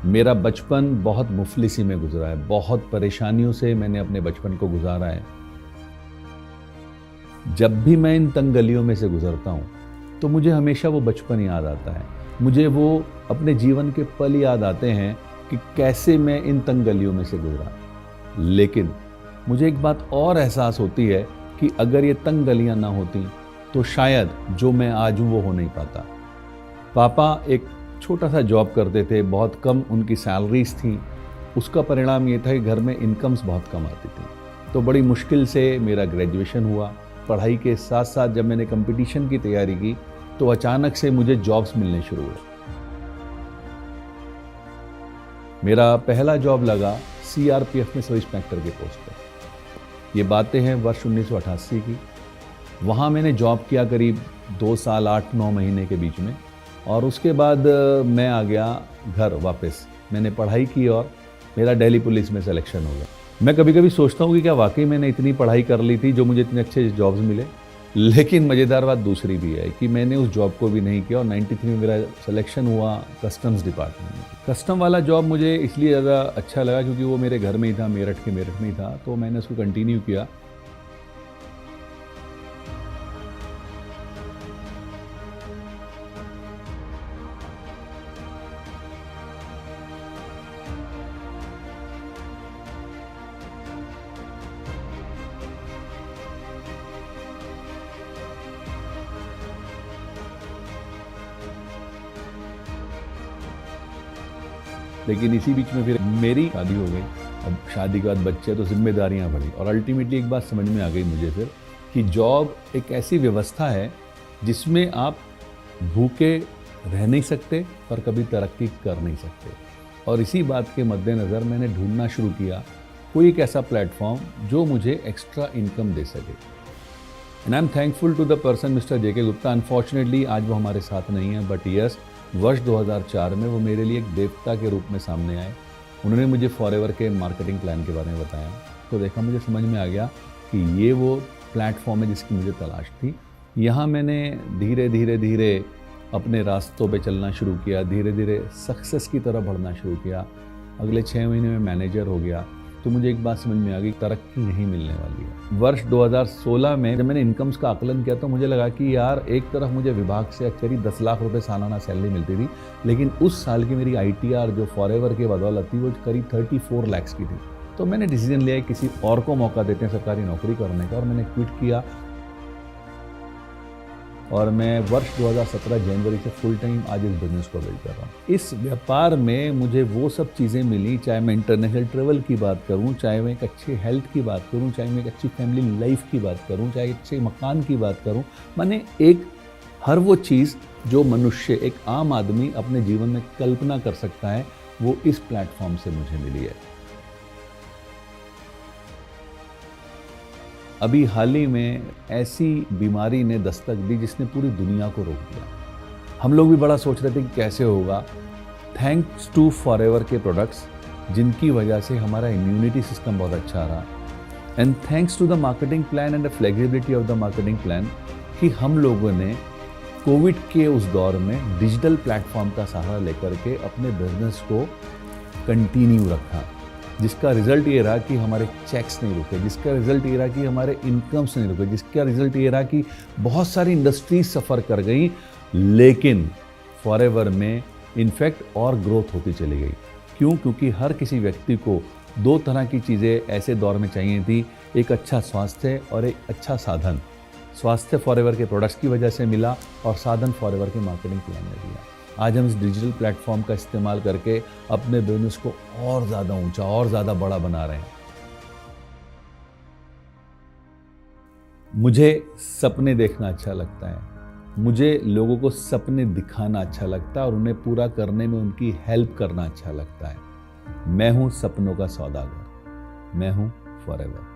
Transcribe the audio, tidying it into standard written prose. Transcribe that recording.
मेरा बचपन बहुत मुफलिसी में गुजरा है, बहुत परेशानियों से मैंने अपने बचपन को गुजारा है। जब भी मैं इन तंग गलियों में से गुजरता हूँ तो मुझे हमेशा वो बचपन याद आता है। मुझे वो अपने जीवन के पल याद आते हैं कि कैसे मैं इन तंग गलियों में से गुजरा। लेकिन मुझे एक बात और एहसास होती है कि अगर ये तंग गलियां ना होती तो शायद जो मैं आज हूँ वो हो नहीं पाता। पापा एक छोटा सा जॉब करते थे, बहुत कम उनकी सैलरीज थी। उसका परिणाम ये था कि घर में इनकम्स बहुत कम आती थी। तो बड़ी मुश्किल से मेरा ग्रेजुएशन हुआ। पढ़ाई के साथ साथ जब मैंने कंपटीशन की तैयारी की तो अचानक से मुझे जॉब्स मिलने शुरू हुए। मेरा पहला जॉब लगा सीआरपीएफ में सब इंस्पेक्टर के पोस्ट पर। ये बातें हैं वर्ष 1988 की। वहाँ मैंने जॉब किया करीब 2 साल 8-9 महीने के बीच में, और उसके बाद मैं आ गया घर वापस। मैंने पढ़ाई की और मेरा दिल्ली पुलिस में सिलेक्शन हो गया। मैं कभी कभी सोचता हूँ कि क्या वाकई मैंने इतनी पढ़ाई कर ली थी जो मुझे इतने अच्छे जॉब्स मिले। लेकिन मज़ेदार बात दूसरी भी है कि मैंने उस जॉब को भी नहीं किया और 93 में मेरा सिलेक्शन हुआ कस्टम्स डिपार्टमेंट में। कस्टम वाला जॉब मुझे इसलिए ज़्यादा अच्छा लगा क्योंकि वो मेरे घर में ही था, मेरठ में ही था, तो मैंने उसको कंटिन्यू किया। लेकिन इसी बीच में फिर मेरी शादी हो गई। अब शादी के बाद बच्चे तो जिम्मेदारियां बढ़ी और अल्टीमेटली एक बात समझ में आ गई मुझे फिर कि जॉब एक ऐसी व्यवस्था है जिसमें आप भूखे रह नहीं सकते पर कभी तरक्की कर नहीं सकते। और इसी बात के मद्देनज़र मैंने ढूंढना शुरू किया कोई एक ऐसा प्लेटफॉर्म जो मुझे एक्स्ट्रा इनकम दे सके। And I am thankful to the person mister JK Gupta. Unfortunately आज वो हमारे साथ नहीं है, बट यस, वर्ष 2004 में वो मेरे लिए एक देवता के रूप में सामने आए। उन्होंने मुझे फॉरएवर के मार्केटिंग प्लान के बारे में बताया। तो देखा, मुझे समझ में आ गया कि ये वो प्लेटफॉर्म है जिसकी मुझे तलाश थी। यहाँ मैंने धीरे धीरे अपने रास्तों पे चलना शुरू किया, धीरे धीरे सक्सेस की तरफ बढ़ना शुरू किया। अगले 6 महीने में मैनेजर हो गया। तो मुझे एक बात समझ में आ गई, तरक्की नहीं मिलने वाली है। वर्ष 2016 में जब मैंने इनकम्स का आकलन किया तो मुझे लगा कि यार, एक तरफ मुझे विभाग से करीब 10 लाख रुपए सालाना सैलरी मिलती थी, लेकिन उस साल की मेरी आईटीआर जो फॉरएवर के बदौलत थी वो करीब 34 लाख की थी। तो मैंने डिसीजन लिया किसी और को मौका देते हैं सरकारी नौकरी करने का, और मैंने क्विट किया। और मैं वर्ष 2017 जनवरी से फुल टाइम आज इस बिजनेस को बिल्ड कर रहा हूँ। इस व्यापार में मुझे वो सब चीज़ें मिली, चाहे मैं इंटरनेशनल ट्रेवल की बात करूँ, चाहे मैं एक अच्छी हेल्थ की बात करूँ, चाहे मैं एक अच्छी फैमिली लाइफ की बात करूँ, चाहे अच्छे मकान की बात करूँ। मैंने एक हर वो चीज़ जो मनुष्य, एक आम आदमी अपने जीवन में कल्पना कर सकता है, वो इस प्लेटफॉर्म से मुझे मिली है। अभी हाल ही में ऐसी बीमारी ने दस्तक दी जिसने पूरी दुनिया को रोक दिया। हम लोग भी बड़ा सोच रहे थे कि कैसे होगा। थैंक्स टू फॉरएवर के प्रोडक्ट्स, जिनकी वजह से हमारा इम्यूनिटी सिस्टम बहुत अच्छा रहा, and thanks to the marketing plan and the flexibility of the marketing plan, कि हम लोगों ने कोविड के उस दौर में डिजिटल प्लेटफॉर्म का सहारा लेकर के अपने बिजनेस को कंटिन्यू रखा, जिसका रिजल्ट ये रहा कि हमारे चेक्स नहीं रुके, जिसका रिजल्ट ये रहा कि हमारे इनकम्स नहीं रुके, जिसका रिजल्ट ये रहा कि बहुत सारी इंडस्ट्रीज सफ़र कर गई, लेकिन फॉरएवर में इनफैक्ट और ग्रोथ होती चली गई। क्यों? क्योंकि हर किसी व्यक्ति को 2 तरह की चीज़ें ऐसे दौर में चाहिए थी, एक अच्छा स्वास्थ्य और एक अच्छा साधन। स्वास्थ्य फॉरएवर के प्रोडक्ट्स की वजह से मिला और साधन फॉरएवर के मार्केटिंग प्लान ने दिया। आज हम इस डिजिटल प्लेटफॉर्म का इस्तेमाल करके अपने बिजनेस को और ज़्यादा ऊंचा और ज़्यादा बड़ा बना रहे हैं। मुझे सपने देखना अच्छा लगता है, मुझे लोगों को सपने दिखाना अच्छा लगता है और उन्हें पूरा करने में उनकी हेल्प करना अच्छा लगता है। मैं हूं सपनों का सौदागर, मैं हूं फॉरएवर।